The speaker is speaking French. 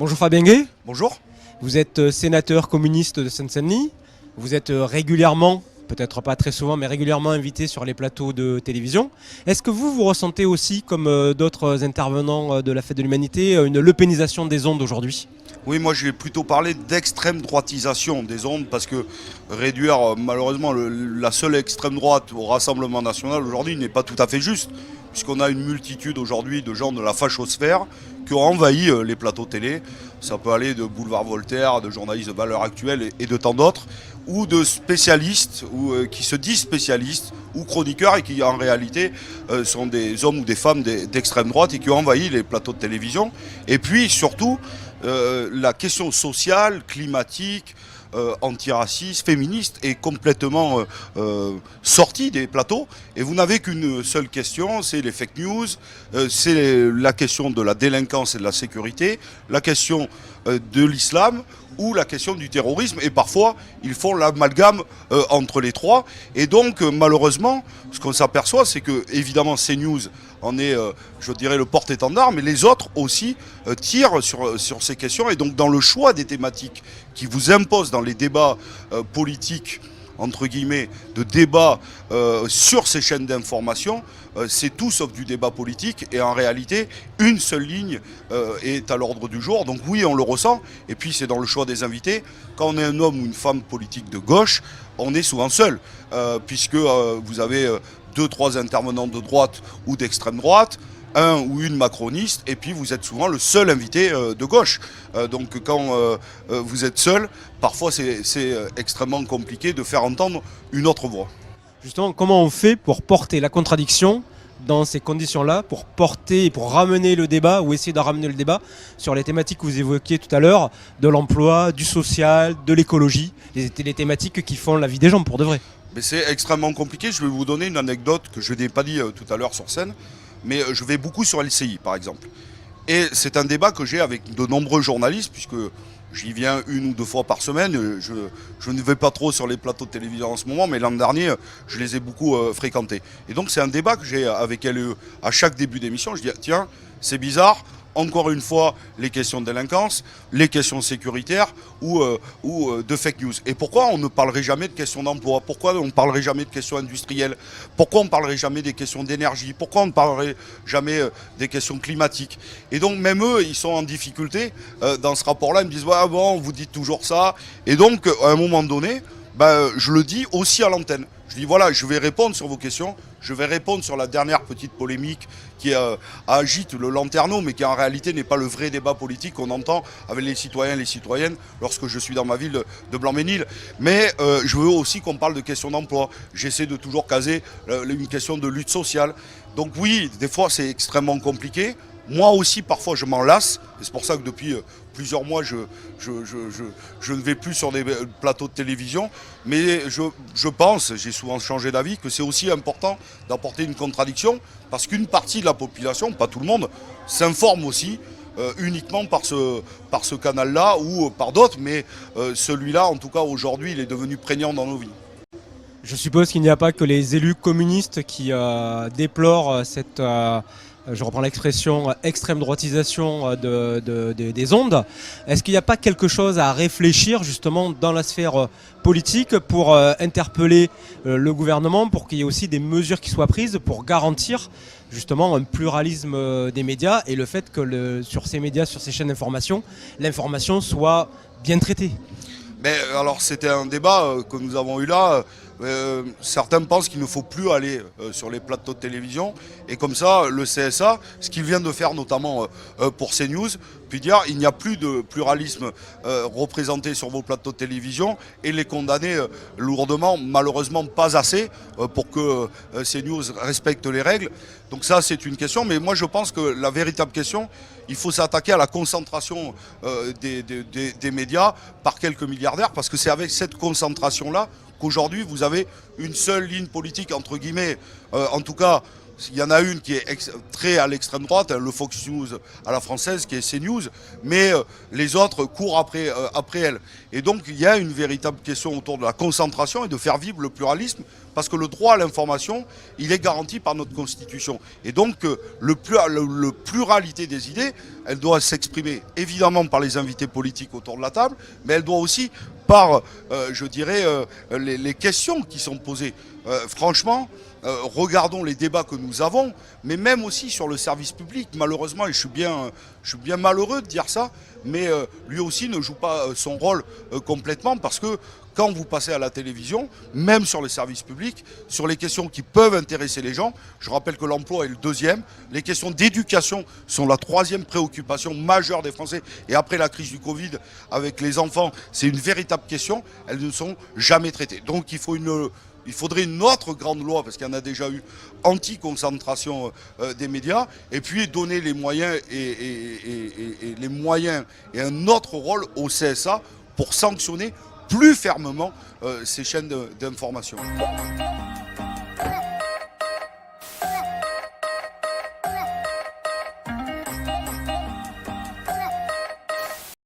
Bonjour Fabien Gay, Bonjour. vous êtes sénateur communiste de Seine-Saint-Denis. Vous êtes régulièrement, peut-être pas très souvent, mais régulièrement invité sur les plateaux de télévision. Est-ce que vous ressentez aussi, comme d'autres intervenants de la Fête de l'Humanité, une lepénisation des ondes aujourd'hui ? Oui, moi je vais plutôt parler d'extrême droitisation des ondes parce que réduire malheureusement la seule extrême droite au Rassemblement national aujourd'hui n'est pas tout à fait juste, puisqu'on a une multitude aujourd'hui de gens de la fachosphère qui ont envahi les plateaux télé. Ça peut aller de Boulevard Voltaire, de journalistes de Valeurs Actuelles et de tant d'autres, ou de spécialistes qui se disent spécialistes ou chroniqueurs et qui en réalité sont des hommes ou des femmes d'extrême droite et qui ont envahi les plateaux de télévision. Et puis surtout, la question sociale, climatique, antiraciste, féministe est complètement sortie des plateaux. Et vous n'avez qu'une seule question, c'est les fake news, c'est la question de la délinquance et de la sécurité, la question de l'islam ou la question du terrorisme. Et parfois, ils font l'amalgame entre les trois. Et donc, malheureusement, ce qu'on s'aperçoit, c'est que, évidemment, CNews en est, je dirais, le porte-étendard, mais les autres aussi tirent sur ces questions. Et donc, dans le choix des thématiques qui vous imposent dans les débats politiques, entre guillemets, de débats sur ces chaînes d'information, c'est tout sauf du débat politique. Et en réalité, une seule ligne est à l'ordre du jour. Donc oui, on le ressent. Et puis c'est dans le choix des invités. Quand on est un homme ou une femme politique de gauche, on est souvent seul. Puisque vous avez 2-3 intervenants de droite ou d'extrême droite, un ou une macroniste, et puis vous êtes souvent le seul invité de gauche. Donc quand vous êtes seul, parfois c'est extrêmement compliqué de faire entendre une autre voix. Justement, comment on fait pour porter la contradiction dans ces conditions-là, pour porter et pour ramener le débat, ou essayer de ramener le débat sur les thématiques que vous évoquiez tout à l'heure, de l'emploi, du social, de l'écologie, les thématiques qui font la vie des gens pour de vrai. Mais c'est extrêmement compliqué. Je vais vous donner une anecdote que je n'ai pas dit tout à l'heure sur scène, mais je vais beaucoup sur LCI par exemple. Et c'est un débat que j'ai avec de nombreux journalistes, puisque j'y viens 1 ou 2 fois par semaine. Je ne vais pas trop sur les plateaux de télévision en ce moment, mais l'an dernier, je les ai beaucoup fréquentés. Et donc c'est un débat que j'ai avec LE à chaque début d'émission. Je dis, tiens, c'est bizarre. Encore une fois, les questions de délinquance, les questions sécuritaires ou de fake news. Et pourquoi on ne parlerait jamais de questions d'emploi? Pourquoi on ne parlerait jamais de questions industrielles? Pourquoi on ne parlerait jamais des questions d'énergie? Pourquoi on ne parlerait jamais des questions climatiques? Et donc même eux, ils sont en difficulté dans ce rapport-là. Ils me disent, ouais, bon, vous dites toujours ça. Et donc, à un moment donné, je le dis aussi à l'antenne. Je dis voilà, je vais répondre sur vos questions, je vais répondre sur la dernière petite polémique qui agite le lanterneau, mais qui en réalité n'est pas le vrai débat politique qu'on entend avec les citoyens et les citoyennes lorsque je suis dans ma ville de Blanc-Ménil. Mais je veux aussi qu'on parle de questions d'emploi. J'essaie de toujours caser une question de lutte sociale. Donc oui, des fois c'est extrêmement compliqué. Moi aussi, parfois, je m'en lasse. Et c'est pour ça que depuis plusieurs mois, je ne vais plus sur des plateaux de télévision. Mais je pense, j'ai souvent changé d'avis, que c'est aussi important d'apporter une contradiction. Parce qu'une partie de la population, pas tout le monde, s'informe aussi uniquement par ce canal-là ou par d'autres. Mais celui-là, en tout cas, aujourd'hui, il est devenu prégnant dans nos vies. Je suppose qu'il n'y a pas que les élus communistes qui déplorent cette... je reprends l'expression extrême droitisation des ondes. Est-ce qu'il n'y a pas quelque chose à réfléchir justement dans la sphère politique pour interpeller le gouvernement, pour qu'il y ait aussi des mesures qui soient prises pour garantir justement un pluralisme des médias et le fait que sur ces médias, sur ces chaînes d'information, l'information soit bien traitée? Mais alors c'était un débat que nous avons eu là. Certains pensent qu'il ne faut plus aller sur les plateaux de télévision et comme ça le CSA, ce qu'il vient de faire notamment pour CNews, puis dire il n'y a plus de pluralisme représenté sur vos plateaux de télévision et les condamner lourdement, malheureusement pas assez pour que CNews respecte les règles. Donc ça c'est une question, mais moi je pense que la véritable question, il faut s'attaquer à la concentration des médias par quelques milliardaires, parce que c'est avec cette concentration-là qu'aujourd'hui vous avez une seule ligne politique, entre guillemets, en tout cas Il y en a une qui est très à l'extrême droite, le Fox News à la française, qui est CNews, mais les autres courent après elle. Et donc il y a une véritable question autour de la concentration et de faire vivre le pluralisme, parce que le droit à l'information, il est garanti par notre Constitution. Et donc le pluralité des idées, elle doit s'exprimer évidemment par les invités politiques autour de la table, mais elle doit aussi par, je dirais, les questions qui sont posées. Franchement, regardons les débats que nous avons, mais même aussi sur le service public, malheureusement, et je suis bien malheureux de dire ça, mais lui aussi ne joue pas son rôle complètement, parce que quand vous passez à la télévision, même sur les services publics, sur les questions qui peuvent intéresser les gens, je rappelle que l'emploi est le deuxième, les questions d'éducation sont la troisième préoccupation majeure des Français, et après la crise du Covid, avec les enfants, c'est une véritable question, elles ne sont jamais traitées. Donc il faudrait une autre grande loi, parce qu'il y en a déjà eu, anti-concentration des médias, et puis donner les moyens et un autre rôle au CSA pour sanctionner plus fermement ces chaînes d'information.